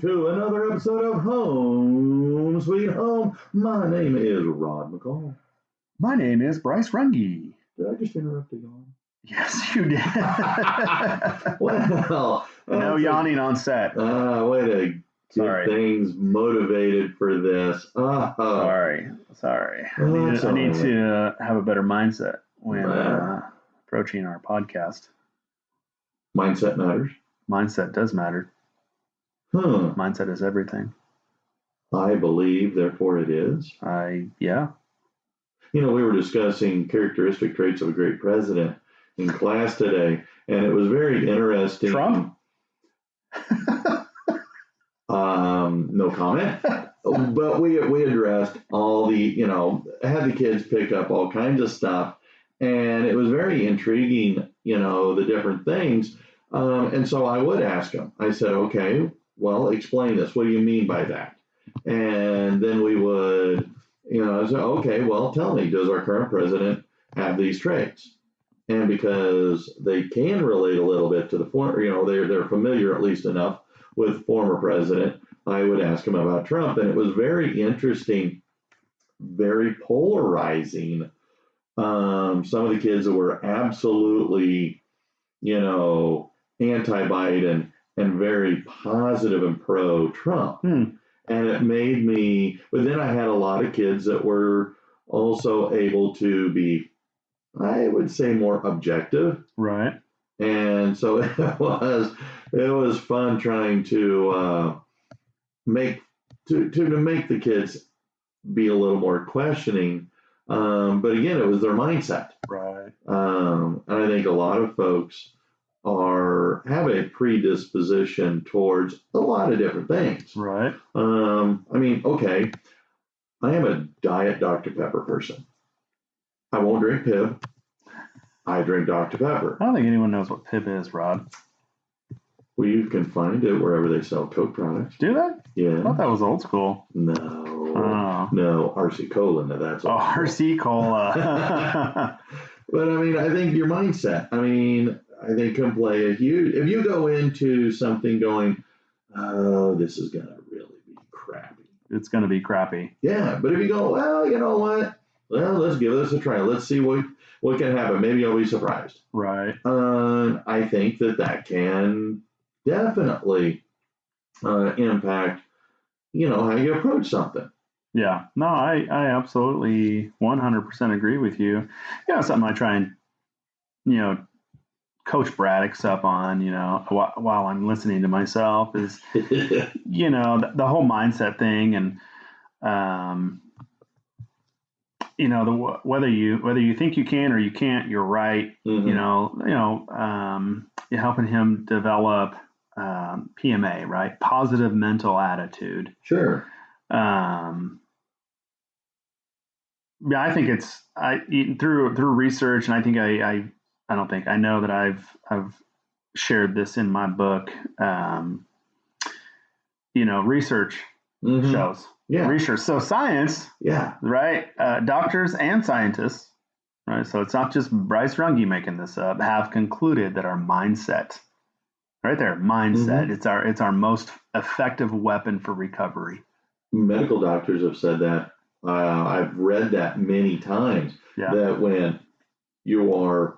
to another episode of Home Sweet Home. My name is Rod McCall. My name is Bryce Runge. Did I just interrupt the yawn? Yes, you did. Well, no yawning on set. Way to get things motivated for this. Sorry. I need to have a better mindset when approaching our podcast. Mindset matters. Mindset does matter. Mindset is everything. I believe, therefore it is. Yeah. You know, we were discussing characteristic traits of a great president in class today, and it was very interesting. Trump? No comment. But we addressed all the, had the kids pick up all kinds of stuff, and it was very intriguing, the different things. And so I would ask them. I said, okay, well, explain this. What do you mean by that? And then we would, say, okay, well, tell me, does our current president have these traits? And because they can relate a little bit to the former, they're familiar at least enough with former president, I would ask them about Trump. And it was very interesting, very polarizing. Some of the kids that were absolutely, anti-Biden and very positive and pro-Trump. And it made me, but then I had a lot of kids that were also able to be, I would say, more objective. Right. And so it was fun trying to make the kids be a little more questioning. But again, it was their mindset. Right. And I think a lot of folks have a predisposition towards a lot of different things. Right. Okay, I am a diet Dr. Pepper person. I won't drink Pib. I drink Dr. Pepper. I don't think anyone knows what Pib is, Rod. Well, you can find it wherever they sell Coke products. Do they? Yeah. I thought that was old school. No. Oh. No, RC Cola. No, that's old school. RC Cola. But I think your mindset, I think can play a huge, if you go into something going, oh, this is going to really be crappy. It's going to be crappy. Yeah. But if you go, well, you know what? Well, let's give this a try. Let's see what can happen. Maybe I'll be surprised. Right. I think that can definitely impact, how you approach something. Yeah. No, I absolutely 100% agree with you. Something I try and, coach Braddock's up on, while I'm listening to myself is, the whole mindset thing and, whether you think you can or you can't, you're right. Mm-hmm. You're helping him develop PMA, right? Positive mental attitude. Sure. Yeah, I think through research, and I think I know that I've shared this in my book. Research mm-hmm. shows. Yeah. Research. So science. Yeah. Right. Doctors and scientists. Right. So it's not just Bryce Runge making this up. Have concluded that our mindset, right there, mindset. Mm-hmm. It's our most effective weapon for recovery. Medical doctors have said that. I've read that many times. Yeah. That when you are,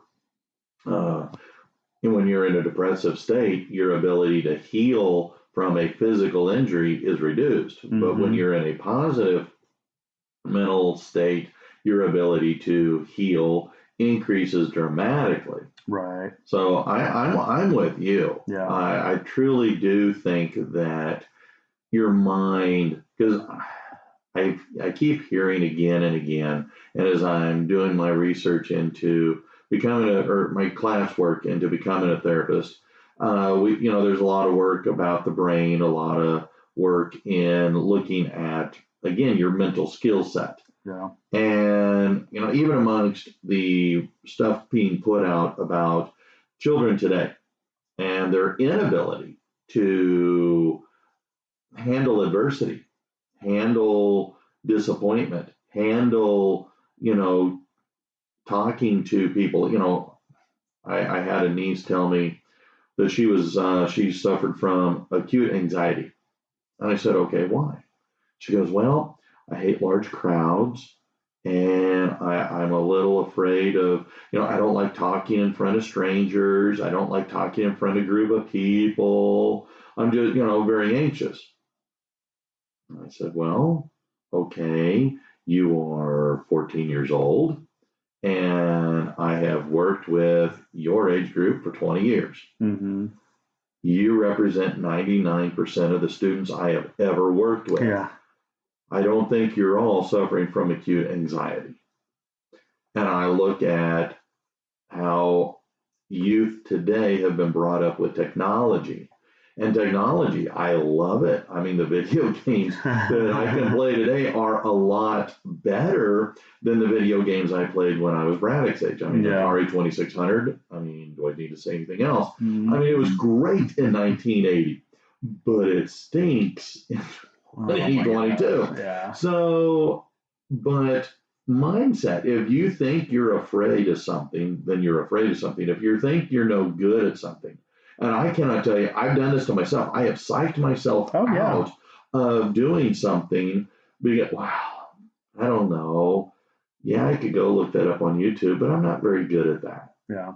when you're in a depressive state, your ability to heal from a physical injury is reduced. Mm-hmm. But when you're in a positive mental state, your ability to heal increases dramatically. Right. So I'm with you. Yeah. I truly do think that your mind, because I keep hearing again and again, and as I'm doing my research into becoming my classwork into becoming a therapist, there's a lot of work about the brain, a lot of work in looking at, again, your mental skill set. Yeah. And, even amongst the stuff being put out about children today and their inability to handle adversity, handle disappointment, handle, talking to people. I had a niece tell me that she suffered from acute anxiety. And I said, okay, why? She goes, well, I hate large crowds. And I'm a little afraid of, I don't like talking in front of strangers. I don't like talking in front of a group of people. I'm just, very anxious. And I said, well, okay, you are 14 years old, and I have worked with your age group for 20 years. Mm-hmm. You represent 99% of the students I have ever worked with. Yeah. I don't think you're all suffering from acute anxiety. And I look at how youth today have been brought up with technology. And technology, I love it. I mean, the video games that I can play today are a lot better than the video games I played when I was Braddock's age. I mean, the Atari 2600, I mean, do I need to say anything else? Mm-hmm. I mean, it was great in 1980, but it stinks in 2022. Yeah. So, but mindset, if you think you're afraid of something, then you're afraid of something. If you think you're no good at something, and I cannot tell you, I've done this to myself. I have psyched myself out of doing something. Because, wow, I don't know. Yeah, I could go look that up on YouTube, but I'm not very good at that. Yeah.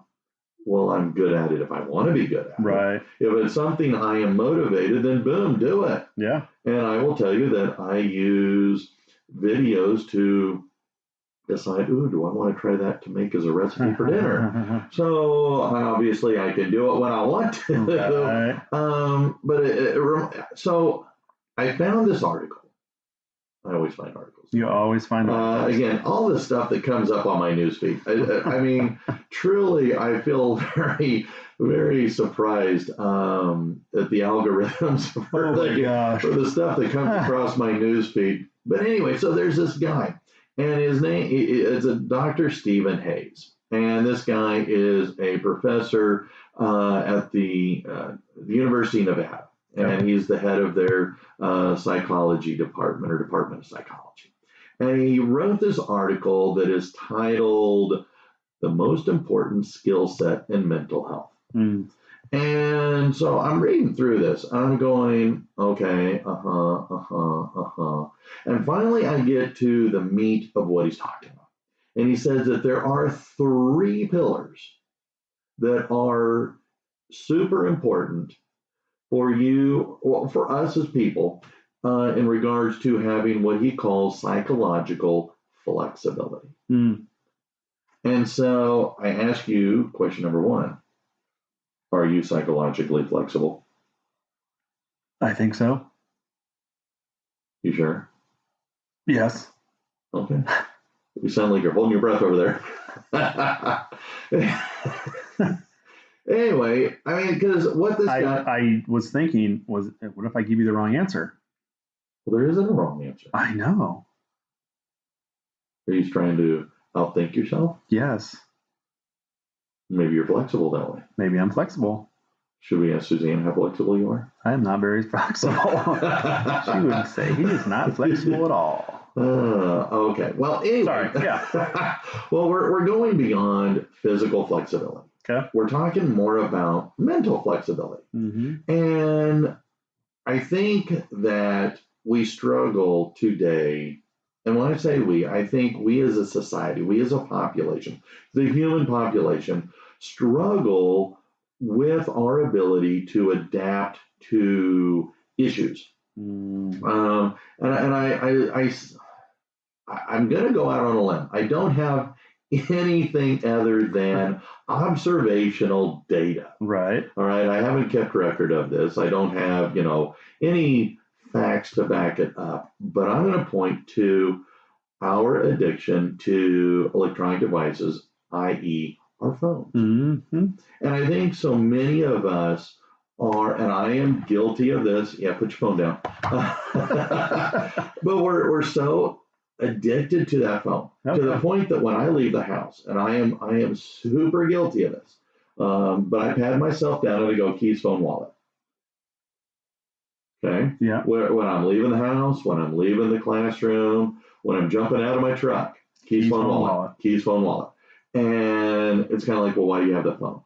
Well, I'm good at it if I want to be good at it. Right. If it's something I am motivated, then boom, do it. Yeah. And I will tell you that I use videos to decide, ooh, do I want to try that to make as a recipe for dinner? So obviously I can do it when I want to. Right. So I found this article. I always find articles. You always find articles. Again, all the stuff that comes up on my newsfeed. I mean, truly, I feel very, very surprised at the algorithms for the stuff that comes across my newsfeed. But anyway, so there's this guy. And his name is Dr. Stephen Hayes. And this guy is a professor at the University of Nevada. And he's the head of their psychology department or department of psychology. And he wrote this article that is titled The Most Important Skill Set in Mental Health. Mm. And so I'm reading through this. I'm going, okay, And finally I get to the meat of what he's talking about. And he says that there are 3 pillars that are super important for you, well, for us as people, in regards to having what he calls psychological flexibility. Mm. And so I ask you question number 1. Are you psychologically flexible? I think so. You sure? Yes. Okay. You sound like you're holding your breath over there. Anyway, I mean, because what this guy... I was thinking was, what if I give you the wrong answer? Well, there isn't a wrong answer. I know. Are you trying to outthink yourself? Yes. Maybe you're flexible that way. Maybe I'm flexible. Should we ask Suzanne how flexible you are? I am not very flexible. She would say he is not flexible at all. Okay. Well, anyway. Sorry. Yeah. Well, we're going beyond physical flexibility. Okay. We're talking more about mental flexibility. Mm-hmm. And I think that we struggle today. And when I say we, I think we as a society, we as a population, the human population, struggle with our ability to adapt to issues. Mm. I'm going to go out on a limb. I don't have anything other than observational data. Right. All right. I haven't kept record of this. I don't have, any facts to back it up. But I'm going to point to our addiction to electronic devices, i.e., our phones. Mm-hmm. And I think so many of us are, and I am guilty of this. Yeah, put your phone down. But we're so addicted to that phone to the point that when I leave the house, and I am super guilty of this, but I pat myself down and I go, keys, phone, wallet. Okay. Yeah. When I'm leaving the house, when I'm leaving the classroom, when I'm jumping out of my truck, keys, phone, wallet. Keys, phone, wallet. And it's kind of like, well, why do you have that phone?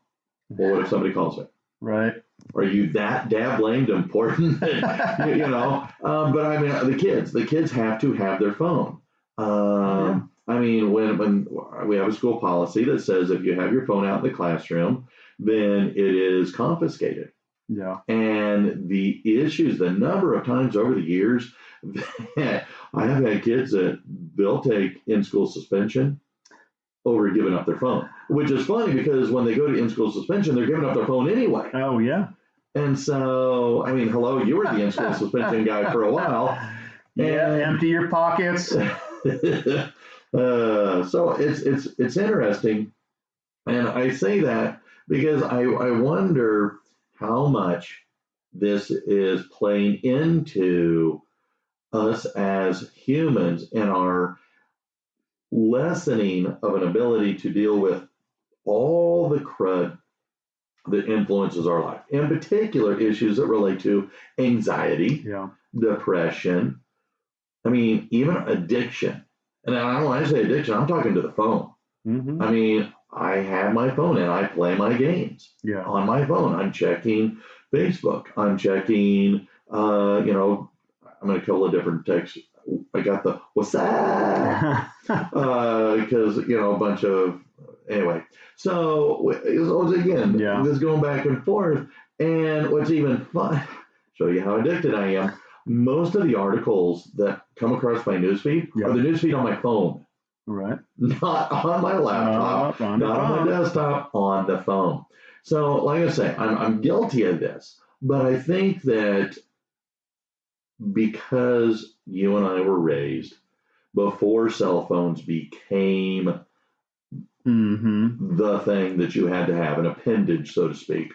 Well, what if somebody calls me? Right. Are you that blamed important? You know, but I mean, the kids have to have their phone. I mean, when we have a school policy that says if you have your phone out in the classroom, then it is confiscated. Yeah. And the number of times over the years that I have had kids that they'll take in-school suspension over giving up their phone, which is funny because when they go to in-school suspension, they're giving up their phone anyway. Oh, yeah. And so, I mean, hello, you were the in-school suspension guy for a while. Yeah, empty your pockets. So it's interesting. And I say that because I wonder how much this is playing into us as humans and our lessening of an ability to deal with all the crud that influences our life, in particular issues that relate to anxiety, depression, I mean, even addiction. And when I say addiction, I'm talking to the phone. Mm-hmm. I mean, I have my phone and I play my games on my phone. I'm checking Facebook. I'm checking, I'm in a couple of different texts. I got the what's that? Because, a bunch of, anyway. So again, this going back and forth. And what's even fun, show you how addicted I am. Most of the articles that come across my newsfeed are the newsfeed on my phone. Right. Not on my laptop, not on my desktop, on the phone. So, like I say, I'm guilty of this, but I think that because you and I were raised before cell phones became the thing that you had to have, an appendage, so to speak,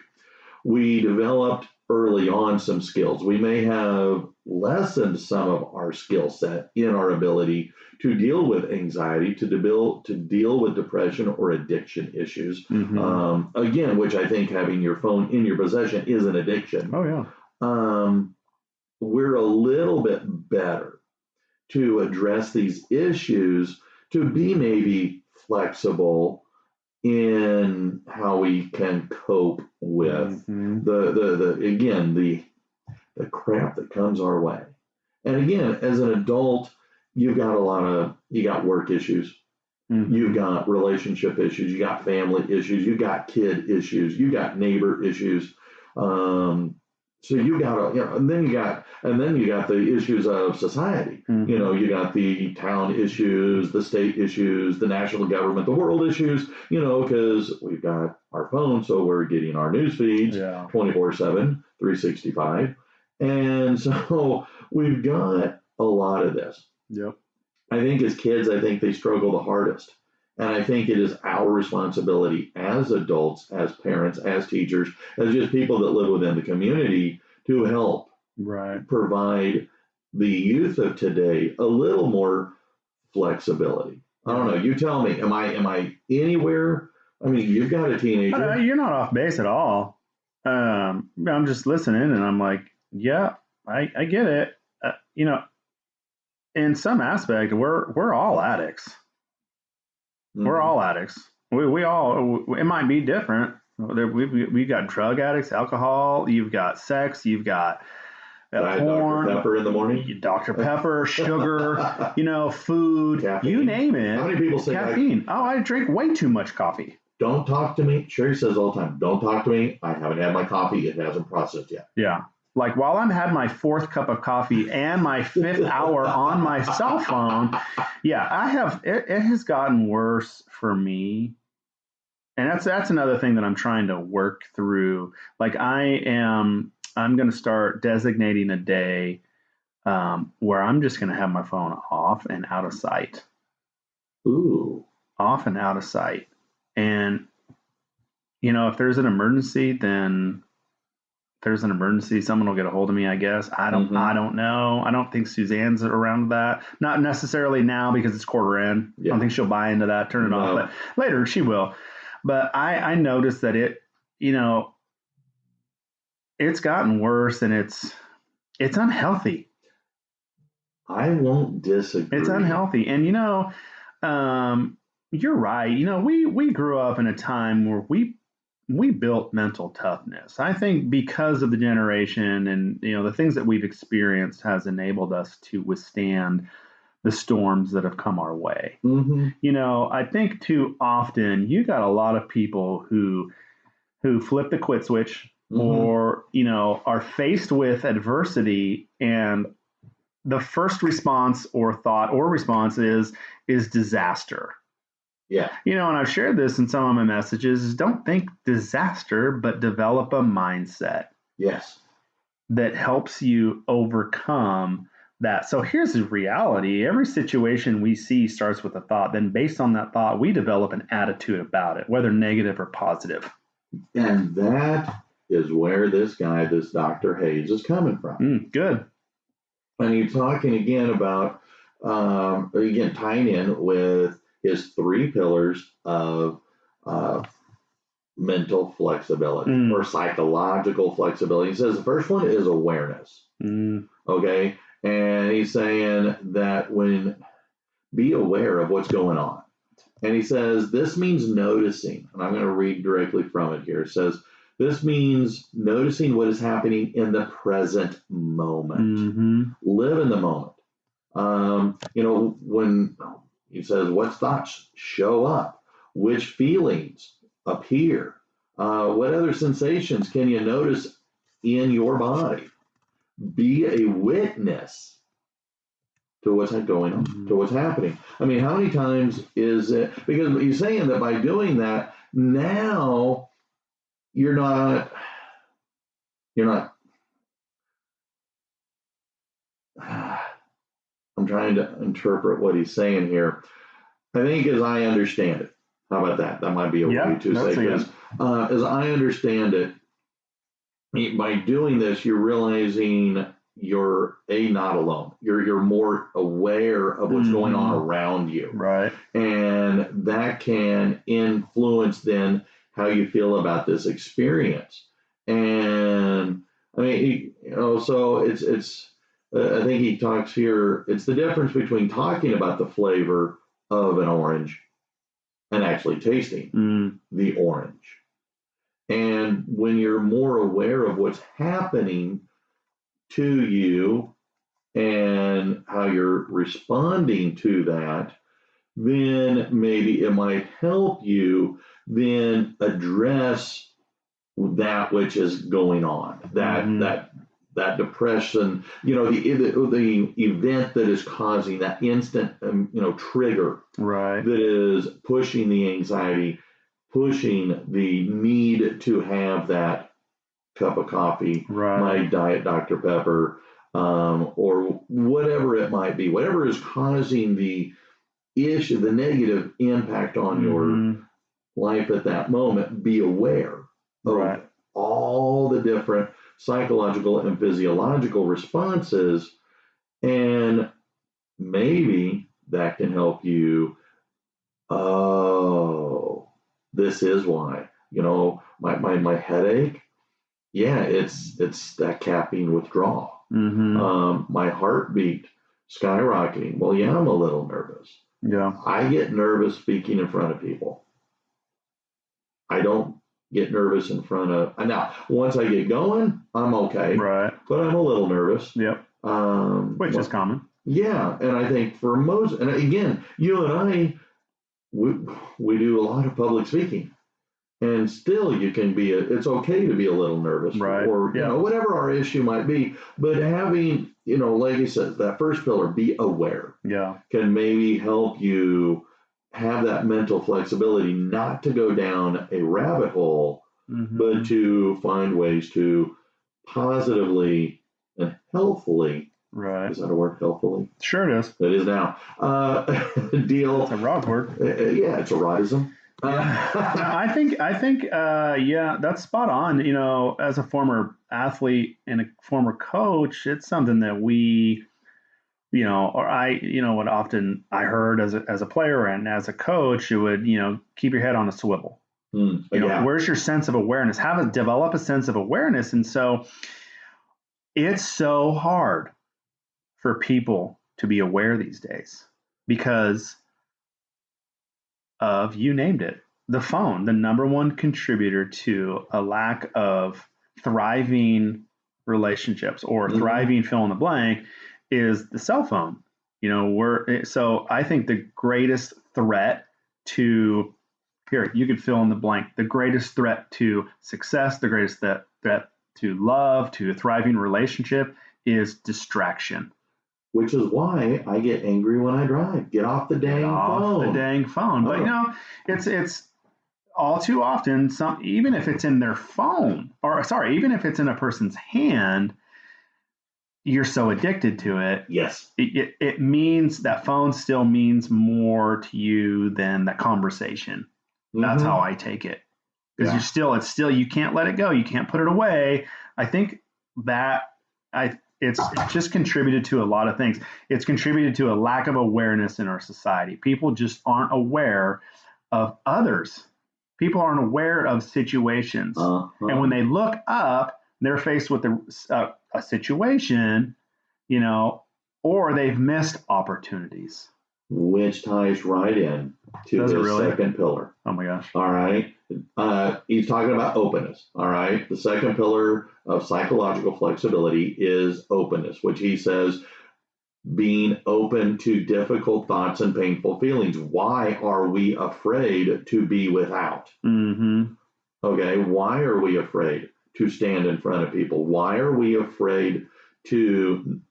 we developed early on some skills. We may have lessened some of our skill set in our ability to deal with anxiety, to deal with depression or addiction issues. Again, which I think having your phone in your possession is an addiction. Oh, yeah. We're a little bit better to address these issues, to be maybe flexible in how we can cope with the crap that comes our way. And again, as an adult, you got work issues, you've got relationship issues, you got family issues, you got kid issues, you got neighbor issues. So you got and then you got the issues of society. You got the town issues, the state issues, the national government, the world issues. Because we've got our phone, so we're getting our news feeds 24/7, 365, and so we've got a lot of this. Yep. I think as kids, they struggle the hardest. And I think it is our responsibility as adults, as parents, as teachers, as just people that live within the community to help provide the youth of today a little more flexibility. I don't know. You tell me, am I anywhere? I mean, you've got a teenager. You're not off base at all. I'm just listening and I'm like, yeah, I get it. In some aspect, we're all addicts. We're all addicts. We all, it might be different. We got drug addicts, alcohol, you've got sex, you've got porn, Dr. Pepper in the morning, Dr. Pepper, sugar, food, caffeine. You name it. How many people say caffeine? I drink way too much coffee. Don't talk to me. Sherry says all the time, don't talk to me. I haven't had my coffee. It hasn't processed yet. Yeah. Like while I'm had my fourth cup of coffee and my fifth hour on my cell phone, it has gotten worse for me. And that's another thing that I'm trying to work through. Like I'm going to start designating a day where I'm just going to have my phone off and out of sight. Ooh. Off and out of sight. And, if there's an emergency, then there's an emergency. Someone will get a hold of me, I guess. I don't know. I don't think Suzanne's around that. Not necessarily now because it's quarter end. I don't think she'll buy into that, turn it off. But later she will. But I noticed that it's gotten worse and it's unhealthy. I won't disagree. It's unhealthy. And, you're right. We grew up in a time where we we built mental toughness. I think because of the generation and the things that we've experienced has enabled us to withstand the storms that have come our way. I think too often you got a lot of people who flip the quit switch or are faced with adversity, and the first response or thought or response is disaster. Yeah. And I've shared this in some of my messages, is don't think disaster, but develop a mindset. Yes. That helps you overcome that. So here's the reality. Every situation we see starts with a thought. Then based on that thought, we develop an attitude about it, whether negative or positive. And that is where this Dr. Hayes, is coming from. Good. And you're talking again about, again, tying in with his 3 pillars of mental flexibility or psychological flexibility. He says the first one is awareness. Okay. And he's saying that be aware of what's going on. And he says this means noticing. And I'm going to read directly from it here. It says, this means noticing what is happening in the present moment. Live in the moment. When he says, what thoughts show up? Which feelings appear? What other sensations can you notice in your body? Be a witness to what's going on, to what's happening. I mean, how many times is it? Because he's saying that by doing that, now you're not. I'm trying to interpret what he's saying here. I think as I understand it, how about that? That might be a way to say, because as I understand it, by doing this, you're realizing you're not alone. You're more aware of what's going on around you. Right. And that can influence then how you feel about this experience. And I mean, so it's I think he talks here, it's the difference between talking about the flavor of an orange and actually tasting the orange. And when you're more aware of what's happening to you and how you're responding to that, then maybe it might help you then address that which is going on, that depression, the event that is causing that instant, trigger, right, that is pushing the anxiety, pushing the need to have that cup of coffee, right, my Diet Dr. Pepper, or whatever it might be, whatever is causing the issue, the negative impact on your life at that moment. Be aware of all the different psychological and physiological responses, and maybe that can help you. Oh, this is why, my headache. Yeah, it's that caffeine withdrawal. My heartbeat skyrocketing. Well, yeah, I'm a little nervous. Yeah, I get nervous speaking in front of people. I don't get nervous in front of. Now, once I get going, I'm okay. Right. But I'm a little nervous. Yep. Which is common. Yeah, and I think for most, and again, you and I, we do a lot of public speaking, and still you can be. It's okay to be a little nervous, right? Or whatever our issue might be. But having, like he says, that first pillar, be aware. Yeah. Can maybe help you have that mental flexibility not to go down a rabbit hole, but to find ways to positively and healthfully. Right. Is that a word, healthfully? Sure it is. It is now. Deal. It's a rod word. Yeah, it's a rodism. I think, that's spot on. As a former athlete and a former coach, it's something that we, what often I heard as a player and as a coach, it would, keep your head on a swivel. Where's your sense of awareness? Develop a sense of awareness. And so it's so hard for people to be aware these days because of, you named it, the phone, the number one contributor to a lack of thriving relationships or thriving fill in the blank is the cell phone. So I think the greatest threat to here, you could fill in the blank. The greatest threat to success, the greatest threat to love, to a thriving relationship is distraction. Which is why I get angry when I drive. Get off the dang phone. The dang phone. But it's all too often, even if it's in their phone, even if it's in a person's hand, you're so addicted to it. Yes. It means that phone still means more to you than the conversation. That's how I take it. Because you can't let it go. You can't put it away. I think that it's just contributed to a lot of things. It's contributed to a lack of awareness in our society. People just aren't aware of others. People aren't aware of situations. And when they look up, they're faced with a situation, or they've missed opportunities. Which ties right in to the second pillar. Oh my gosh. All right. He's talking about openness. All right. The second pillar of psychological flexibility is openness, which he says being open to difficult thoughts and painful feelings. Why are we afraid to be without? Okay. Why are we afraid to stand in front of people? Why are we afraid to,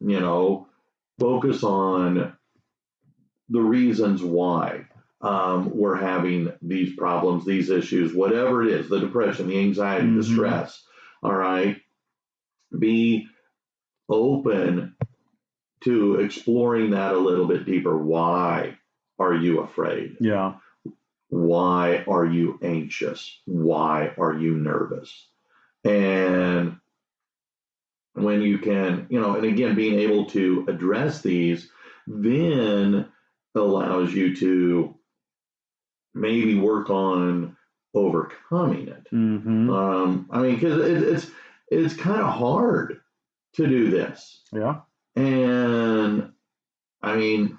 focus on the reasons why we're having these problems, these issues, whatever it is, the depression, the anxiety, the stress, all right? Be open to exploring that a little bit deeper. Why are you afraid? Yeah. Why are you anxious? Why are you nervous? And when you can, and again, being able to address these, then allows you to maybe work on overcoming it. Because it's kind of hard to do this. Yeah. And I'm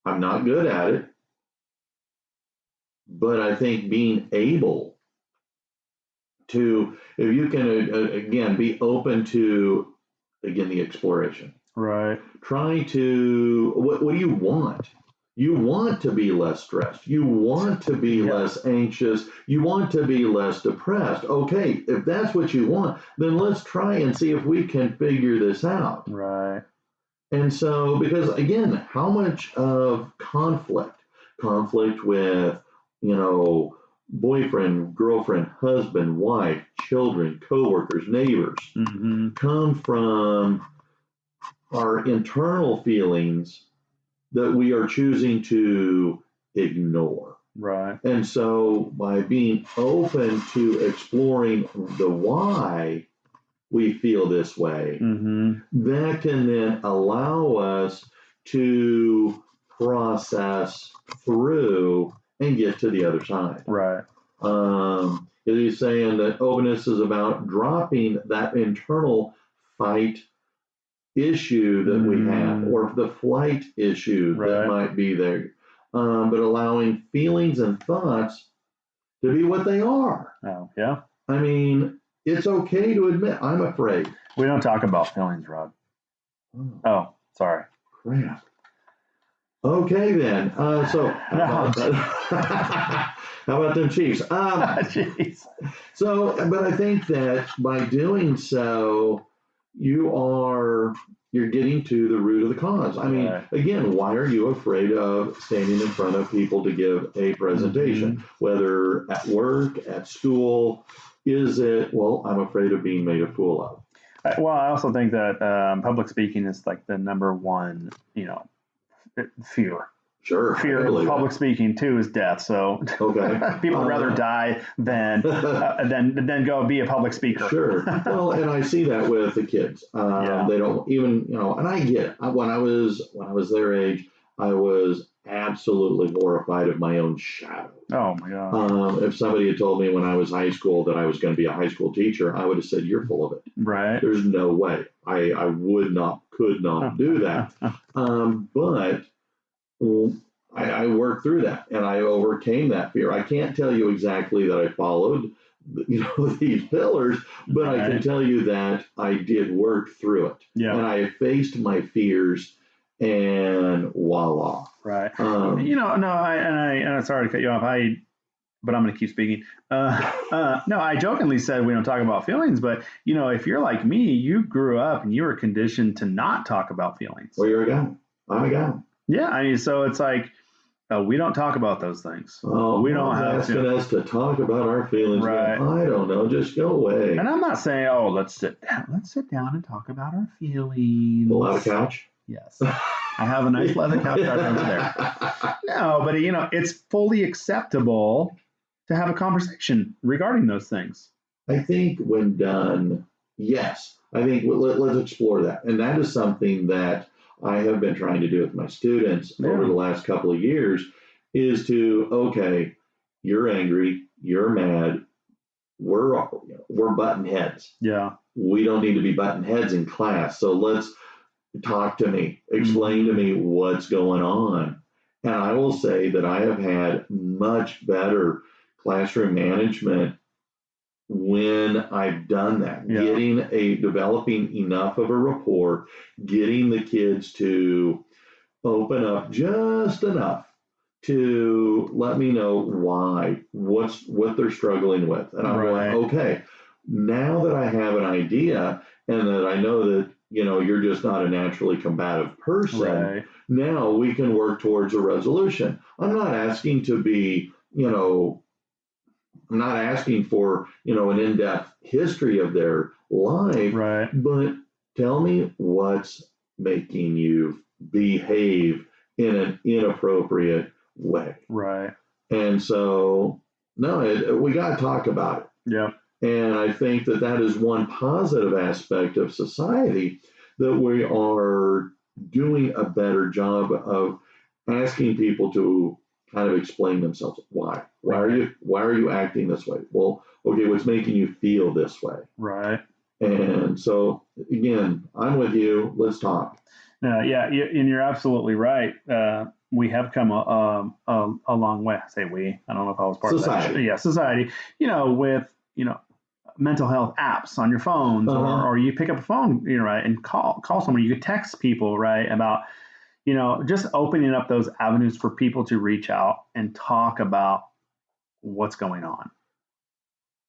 not good at it, but I think being able to, if you can, again, be open to, again, the exploration. Right. Try to, what do you want? You want to be less stressed. You want to be less anxious. You want to be less depressed. Okay, if that's what you want, then let's try and see if we can figure this out. Right. And so, because again, how much of conflict with, boyfriend, girlfriend, husband, wife, children, coworkers, neighbors, come from our internal feelings that we are choosing to ignore. Right. And so by being open to exploring the why we feel this way, that can then allow us to process through and get to the other side. Right. He's saying that openness is about dropping that internal fight issue that we have, or the flight issue that might be there, but allowing feelings and thoughts to be what they are. Oh, yeah. It's okay to admit I'm afraid. We don't talk about feelings, Rod. Oh, sorry. Crap. Okay, then. So how about them Chiefs? Jeez. So, but I think that by doing so, you're getting to the root of the cause. Again, why are you afraid of standing in front of people to give a presentation, whether at work, at school? Is it, well, I'm afraid of being made a fool of? Well, I also think that public speaking is like the number one, fear. Sure. Fear of public speaking too is death. So people would rather die than go be a public speaker. Sure. Well, and I see that with the kids. They don't even, and I get it. When I was their age, I was absolutely horrified of my own shadow. Oh my God. If somebody had told me when I was high school that I was going to be a high school teacher, I would have said, "You're full of it." Right. There's no way. I could not do that. But I worked worked through that, and I overcame that fear. I can't tell you exactly that I followed, these pillars, but I can tell you that I did work through it, and I faced my fears, and voila. Right. I'm sorry to cut you off. But I'm going to keep speaking. No, I jokingly said we don't talk about feelings, but if you're like me, you grew up and you were conditioned to not talk about feelings. Well, you're a guy. I'm a guy. Yeah, I mean, so it's like we don't talk about those things. We don't have asking us to talk about our feelings. Right. I don't know. Just go away. And I'm not saying, let's sit down and talk about our feelings. Pull out a couch. Yes. I have a nice leather couch right over there. No, but it's fully acceptable to have a conversation regarding those things. I think when done, yes. I think let's explore that. And that is something that I have been trying to do with my students over the last couple of years, is to, okay, you're angry, you're mad, we're button heads. Yeah. We don't need to be button heads in class. So let's talk to me, explain to me what's going on. And I will say that I have had much better classroom management when I've done that, developing enough of a rapport, getting the kids to open up just enough to let me know what they're struggling with. And I'm like, okay, now that I have an idea and that I know that, you're just not a naturally combative person, now we can work towards a resolution. I'm not asking to be, I'm not asking for, an in-depth history of their life, but tell me what's making you behave in an inappropriate way. Right. And so, we got to talk about it. Yeah. And I think that is one positive aspect of society, that we are doing a better job of asking people to kind of explain themselves. Why are you acting this way? Well, okay, what's making you feel this way? Right. And so again, I'm with you. Let's talk. And you're absolutely right. We have come a long way. I say we. I don't know if I was part society. of that. Yeah, society. With mental health apps on your phones, or you pick up a phone, and call someone. You could text people, about. Just opening up those avenues for people to reach out and talk about what's going on.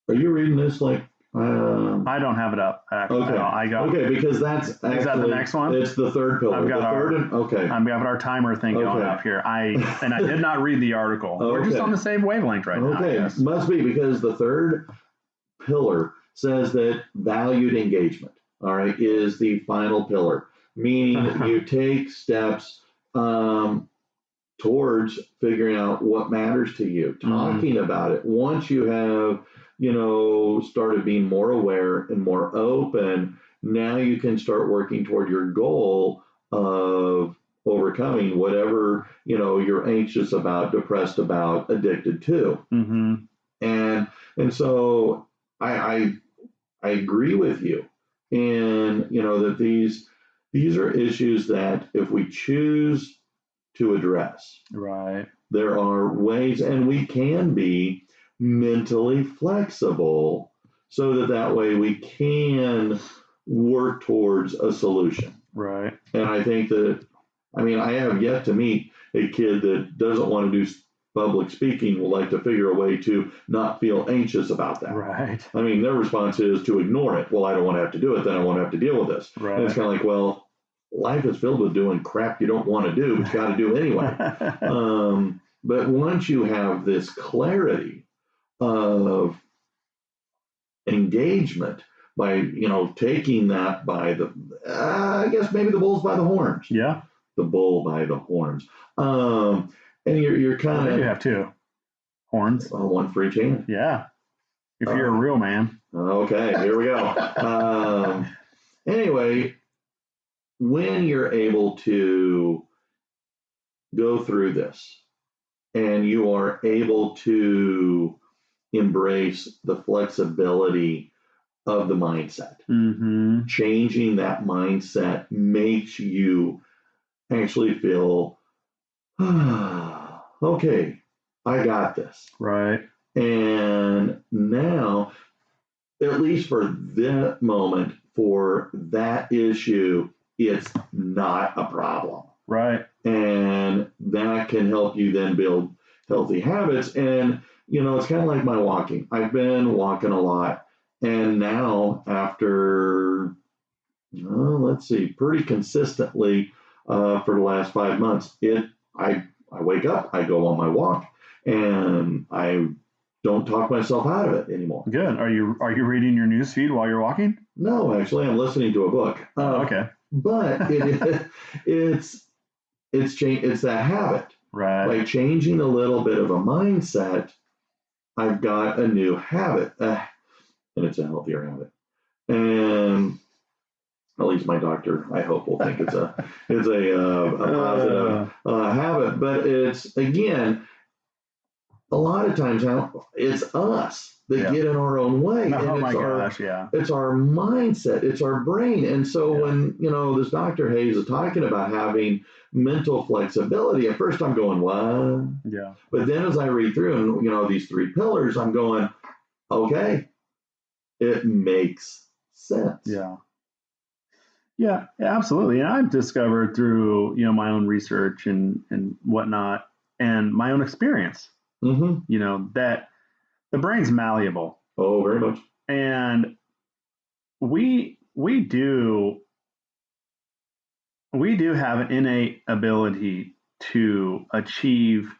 Are you reading this like? I don't have it up. Actually. Okay, because that's actually, is that the next one? It's the third pillar. I've got our timer thing going up here. I did not read the article. We're just on the same wavelength right now. Okay, must be, because the third pillar says that valued engagement, is the final pillar. Meaning you take steps towards figuring out what matters to you, talking about it. Once you have, started being more aware and more open, now you can start working toward your goal of overcoming whatever, you're anxious about, depressed about, addicted to. Mm-hmm. And so I agree with you. And, that these are issues that if we choose to address, there are ways, and we can be mentally flexible so that way we can work towards a solution. Right. And I think that, I have yet to meet a kid that doesn't want to do public speaking, will like to figure a way to not feel anxious about that. Right. Their response is to ignore it. Well, I don't want to have to do it. Then I won't have to deal with this. Right. And it's kind of like, well, life is filled with doing crap you don't want to do, but you got to do anyway. But once you have this clarity of engagement by, taking that by the, I guess maybe the bull's by the horns. Yeah. The bull by the horns. And you're kind of. You have two horns. One for each hand. Yeah. If you're a real man. Okay, here we go. Anyway, when you're able to go through this and you are able to embrace the flexibility of the mindset, changing that mindset makes you actually feel okay, I got this. Right. And now, at least for that moment, for that issue, it's not a problem. Right. And that can help you then build healthy habits. And, it's kind of like my walking. I've been walking a lot. And now, after, let's see, pretty consistently for the last 5 months, I wake up, I go on my walk, and I don't talk myself out of it anymore. Good. Are you reading your news feed while you're walking? No, actually, I'm listening to a book. Okay. But it's that habit. Right. By changing a little bit of a mindset, I've got a new habit, and it's a healthier habit. And at least my doctor, I hope, will think it's a positive habit. But it's, again, a lot of times now it's us that get in our own way. Oh and my it's gosh, yeah. It's our mindset, it's our brain. And so when, this Dr. Hayes is talking about having mental flexibility, at first I'm going, what? Yeah. But then as I read through and, these 3 pillars, I'm going, okay, it makes sense. Yeah. Yeah, absolutely. And I've discovered through, my own research and whatnot and my own experience, that the brain's malleable. Oh, very much. And we do have an innate ability to achieve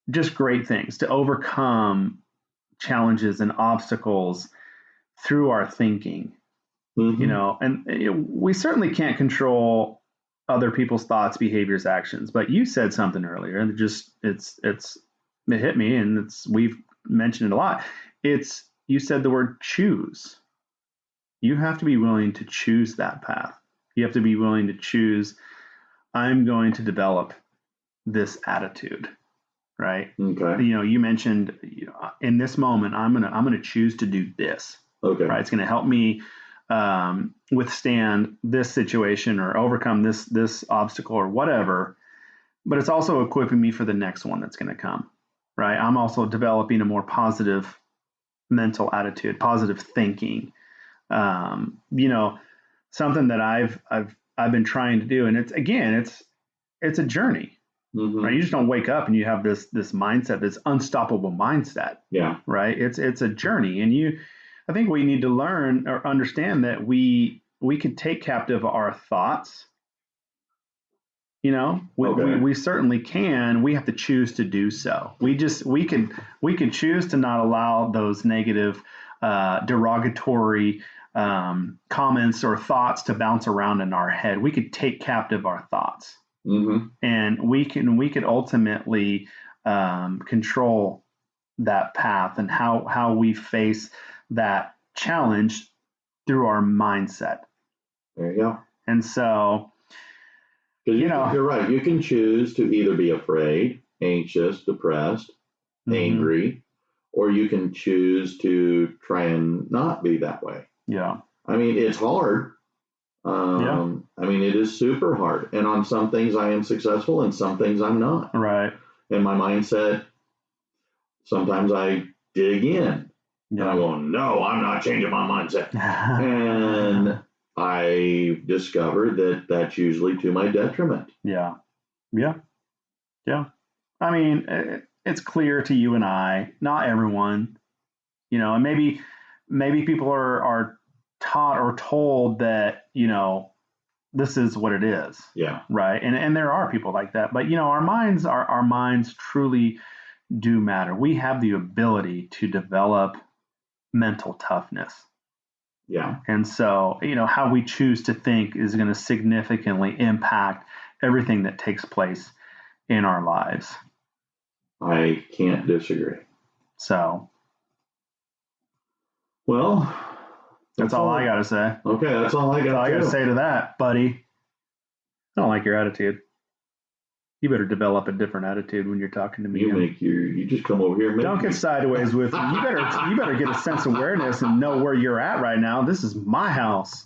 just great things, to overcome challenges and obstacles through our thinking. And we certainly can't control other people's thoughts, behaviors, actions. But you said something earlier, and it hit me, and we've mentioned it a lot. You said the word choose. You have to be willing to choose that path. You have to be willing to choose, I'm going to develop this attitude, right? Okay. You mentioned, in this moment, I'm gonna choose to do this. Okay. Right. It's going to help me withstand this situation or overcome this obstacle or whatever. But it's also equipping me for the next one that's going to come. Right. I'm also developing a more positive mental attitude, positive thinking. Something that I've been trying to do, and it's a journey. Right? You just don't wake up and you have this mindset, this unstoppable mindset. Yeah. Right. It's a journey, and I think we need to learn or understand that we can take captive our thoughts. We certainly can. We have to choose to do so. We can choose to not allow those negative, derogatory comments or thoughts to bounce around in our head. We could take captive our thoughts, and we could ultimately control that path and how we face that challenge through our mindset. There you go. And so, you're right. You can choose to either be afraid, anxious, depressed, angry, or you can choose to try and not be that way. Yeah. I mean, it's hard. I mean, it is super hard. And on some things I am successful and some things I'm not. Right. And my mindset, sometimes I dig in. And I'm going, no, I'm not changing my mindset. And I discovered that that's usually to my detriment. Yeah. I mean, it's clear to you and I, not everyone, and maybe people are taught or told that, this is what it is. Yeah. Right. And there are people like that. But, our minds truly do matter. We have the ability to develop mental toughness. Yeah. And so, how we choose to think is going to significantly impact everything that takes place in our lives. I can't disagree. So, well, that's all I got to say. Okay, that's all I got to say to that, buddy. I don't like your attitude. You better develop a different attitude when you're talking to me. You just come over here and don't get sideways with me. You better get a sense of awareness and know where you're at right now. This is my house.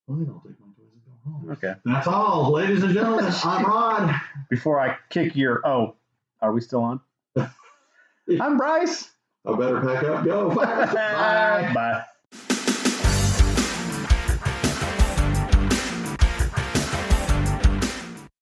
Well, I'll take my toys and go home. Okay. That's all, ladies and gentlemen. I'm Rod. Before I kick your Are we still on? I'm Bryce. I better pack up. Go. Bye. Bye.